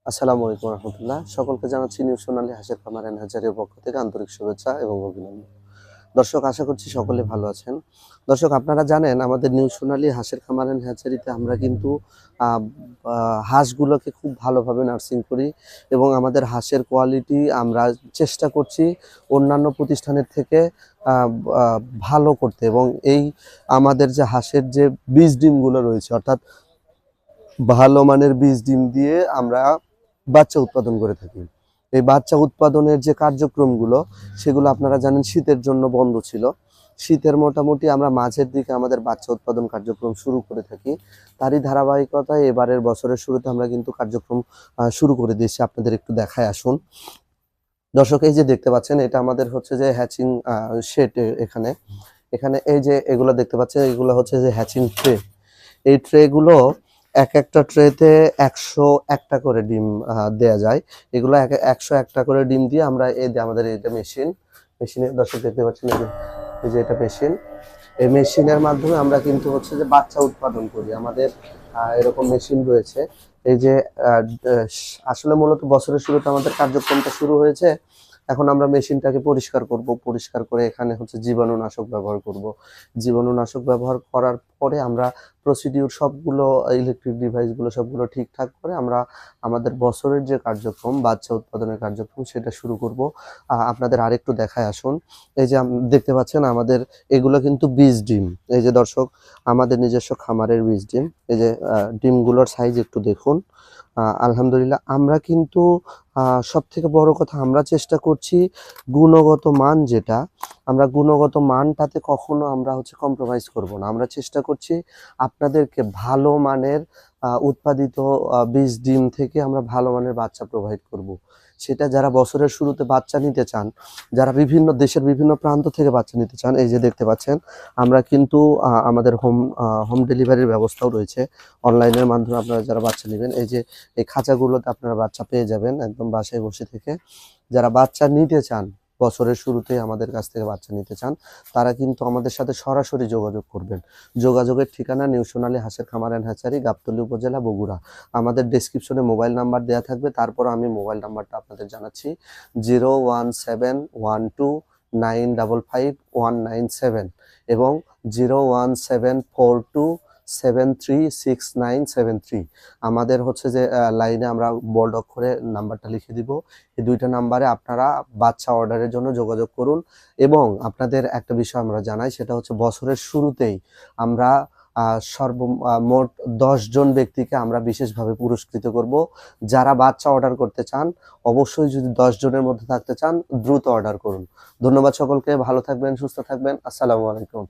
আসসালামু আলাইকুম রহমতুল্লাহ। সকলকে জানাচ্ছি নিউ সোনালী হাঁসের খামার এন্ড হ্যাচারির পক্ষ থেকে আন্তরিক শুভেচ্ছা এবং অভিনন্দন। দর্শক, আশা করছি সকলে ভালো আছেন। দর্শক, আপনারা জানেন আমাদের নিউ সোনালী হাঁসের খামার এন্ড হ্যাচারিতে আমরা কিন্তু আহ, হাঁসগুলোকে খুব ভালোভাবে নার্সিং করি এবং আমাদের হাঁসের কোয়ালিটি আমরা চেষ্টা করছি অন্যান্য প্রতিষ্ঠানের থেকে আহ, আহ, ভালো করতে, এবং এই আমাদের যে হাঁসের যে বীজ ডিমগুলো রয়েছে, অর্থাৎ ভালো মানের বীজ ডিম দিয়ে আমরা বাচ্চা উৎপাদন করে থাকি। এই বাচ্চা উৎপাদনের যে কার্যক্রমগুলো, সেগুলো আপনারা জানেন শীতের জন্য বন্ধ ছিল। শীতের মোটামুটি আমরা মাঝের দিকে আমাদের বাচ্চা উৎপাদন কার্যক্রম শুরু করে থাকি। তারই ধারাবাহিকতায় এবারের বছরের শুরুতে আমরা কিন্তু কার্যক্রম শুরু করে দিয়েছি। আপনাদের একটু দেখায় আসুন। দর্শক, এই যে দেখতে পাচ্ছেন, এটা আমাদের হচ্ছে যে হ্যাচিং শেড। এখানে এখানে এই যে এগুলো দেখতে পাচ্ছেন, এগুলো হচ্ছে যে হ্যাচিং ট্রে। এই ট্রেগুলো এক একটা ট্রেতে 101টা করে ডিম দেয়া যায়। এগুলো 101টা করে ডিম দিয়ে আমরা এই যে আমাদের এটা মেশিনে দর্শক দেখতে পাচ্ছেন, এই যে এটা মেশিন। এই মেশিনের মাধ্যমে আমরা কিন্তু হচ্ছে যে বাচ্চা উৎপাদন করি। আমাদের এরকম মেশিন রয়েছে। এই যে আহ, আহ, আসলে মূলত বছরের শুরুতে আমাদের কার্যক্রমটা শুরু হয়েছে। এখন আমরা মেশিনটাকে পরিষ্কার করব, পরিষ্কার করে এখানে হচ্ছে জীবাণুনাশক ব্যবহার করব। জীবাণুনাশক ব্যবহার করার পরে আমরা প্রসিডিউর সবগুলো, ইলেকট্রিক ডিভাইসগুলো সবগুলো ঠিকঠাক করে আমরা আমাদের বছরের যে কার্যক্রম, বাচ্চা উৎপাদনের কার্যক্রম, সেটা শুরু করব। আপনাদের আরেকটু দেখায় আসুন। এই যে দেখতে পাচ্ছেন আমাদের এগুলো কিন্তু বীজ ডিম। এই যে দর্শক, আমাদের নিজস্ব খামারের বীজ ডিম। এই যে ডিমগুলোর সাইজ একটু দেখুন। আলহামদুলিল্লাহ, আমরা কিন্তু সব থেকে বড় কথা, আমরা চেষ্টা করছি গুণগত মান যেটা, আমরা গুণগত মানটাতে কখনো আমরা হচ্ছে কম্প্রোমাইজ করব না। আমরা চেষ্টা করছি আপনাদেরকে ভালো মানের উৎপাদিত বীজ ডিম থেকে আমরা ভালো মানের বাচ্চা প্রোভাইড করব। সেটা যারা বছরের শুরুতে বাচ্চা নিতে চান, যারা বিভিন্ন দেশের বিভিন্ন প্রান্ত থেকে বাচ্চা নিতে চান, এই যে দেখতে পাচ্ছেন, আমরা কিন্তু আমাদের হোম ডেলিভারির ব্যবস্থাও রয়েছে। অনলাইনের মাধ্যমে আপনারা যারা বাচ্চা নেবেন, এই যে এই খাঁচাগুলোতে আপনারা বাচ্চা পেয়ে যাবেন একদম বাসায় বসে থেকে। যারা বাচ্চা নিতে চান, বছরের শুরুতে আমাদের কাছ থেকে বাচ্চা নিতে চান, তারা কিন্তু আমাদের সাথে সরাসরি যোগাযোগ করবেন। যোগাযোগের ঠিকানা নিউ সোনালী হাঁসের খামার অ্যান্ড হ্যাচারি, গাবতলী উপজেলা, বগুড়া। আমাদের ডেসক্রিপশনে মোবাইল নাম্বার দেওয়া থাকবে। তারপর আমি মোবাইল নাম্বারটা আপনাদের জানাচ্ছি: 01712955197 এবং 01742736973। আমাদের হচ্ছে যে লাইনে আমরা বোল্ড অক্ষরে নাম্বারটা লিখে দিব। এই দুইটা নাম্বারে আপনারা বাচ্চা অর্ডারের জন্য যোগাযোগ করুন। এবং আপনাদের একটা বিষয় আমরা জানাই, সেটা হচ্ছে বছরের শুরুতেই আমরা মোট 10 জন ব্যক্তিকে আমরা বিশেষভাবে পুরস্কৃত করব। যারা বাচ্চা অর্ডার করতে চান, অবশ্যই যদি 10 জনের মধ্যে থাকতে চান, দ্রুত অর্ডার করুন। ধন্যবাদ সকলকে। ভালো থাকবেন, সুস্থ থাকবেন। আসসালামু আলাইকুম।